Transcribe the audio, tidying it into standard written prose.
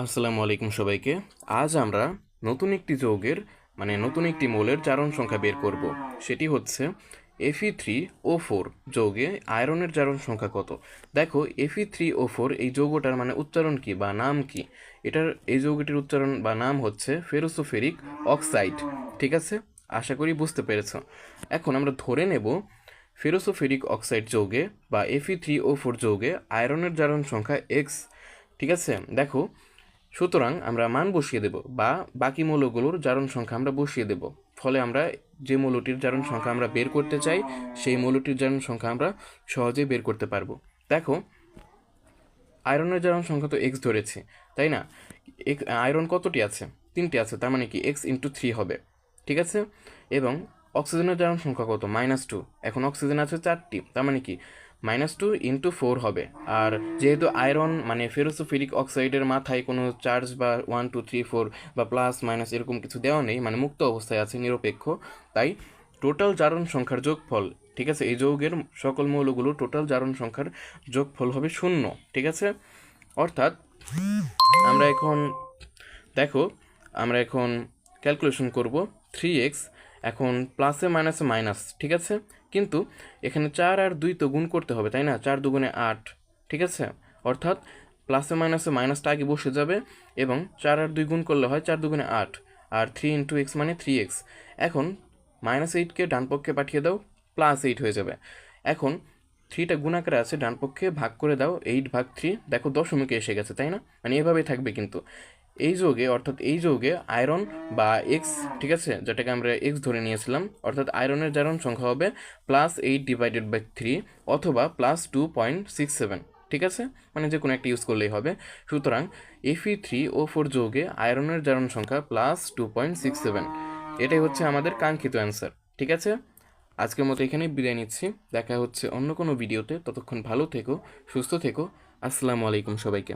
আসসালামু আলাইকুম সবাইকে। আজ আমরা নতুন একটি যৌগের নতুন একটি মৌলের জারণ সংখ্যা বের করব। সেটি হচ্ছে Fe3O4 যৌগে আয়রনের জারণ সংখ্যা কত। দেখো, Fe3O4 এই যৌগটার উচ্চারণ কি বা নাম কি? এই যৌগটির উচ্চারণ বা নাম হচ্ছে ফেরোসোফেরিক অক্সাইড। ঠিক আছে, আশা করি বুঝতে পেরেছ। এখন আমরা ধরে নেব ফেরোসোফেরিক অক্সাইড যৌগে বা Fe3O4 যৌগে আয়রনের জারণ সংখ্যা এক্স। ঠিক আছে, দেখো, সুতরাং আমরা মান বসিয়ে দেব বা বাকি মৌলগুলোর জারণ সংখ্যা আমরা বসিয়ে দেব। ফলে আমরা যে মৌলটির জারণ সংখ্যা আমরা বের করতে চাই সেই মৌলটির জারণ সংখ্যা আমরা সহজেই বের করতে পারবো। দেখো, আয়রনের জারণ সংখ্যা তো এক্স ধরেছি, তাই না? আয়রন কতটি আছে? 3টি আছে, তার মানে কি x×3 হবে। ঠিক আছে, এবং অক্সিজেনের জারণ সংখ্যা কত? -2। এখন অক্সিজেন আছে 4টি, তার মানে কি -2 × 4 হবে। আর যেহেতু আয়রন ফেরোসোফিরিক অক্সাইডের মাথায় কোনো চার্জ বা 1 2 3 4 বা প্লাস মাইনাস এরকম কিছু দেওয়া নেই, মুক্ত অবস্থায় আছে, নিরপেক্ষ। তাই টোটাল জারণ সংখ্যার যোগফল, ঠিক আছে, এই যৌগের সকল মৌলগুলোর টোটাল জারণ সংখ্যার যোগফল হবে 0। ঠিক আছে, অর্থাৎ আমরা এখন দেখো, আমরা এখন ক্যালকুলেশন করব 3x। এখন প্লাসে মাইনাসে মাইনাস, ঠিক আছে, কিন্তু এখানে 4 আর 2 তো গুণ করতে হবে, তাই না? 4 দুগুণে 8। ঠিক আছে, অর্থাৎ প্লাসে মাইনাসে মাইনাসটা আগে বসে যাবে এবং 4 আর 2 গুণ করলে হয় 4 দুগুণে 8, আর 3 × x মানে 3x। এখন -8কে ডান পক্ষে পাঠিয়ে দাও, +8 হয়ে যাবে। এখন 3টা গুণ আকারে আছে, ডান পক্ষে ভাগ করে দাও, 8/3। দেখো, দশমিকে এসে গেছে, তাই না? এভাবেই থাকবে কিন্তু এই যৌগে, অর্থাৎ এই যৌগে আয়রন বা এক্স, ঠিক আছে, যেটাকে আমরা এক্স ধরে নিয়েছিলাম, অর্থাৎ আয়রনের জারণ সংখ্যা হবে +8/3 অথবা +2.67। ঠিক আছে, যে কোনো একটা ইউজ করলেই হবে। সুতরাং Fe3O4 যৌগে আয়রনের জারণ সংখ্যা +2.67। এটাই হচ্ছে আমাদের কাঙ্ক্ষিত অ্যান্সার। ঠিক আছে, আজকের মতো এখানেই বিদায় নিচ্ছি। দেখা হচ্ছে অন্য কোনো ভিডিওতে। ততক্ষণ ভালো থেকো, সুস্থ থেকো। আসসালামু আলাইকুম সবাইকে।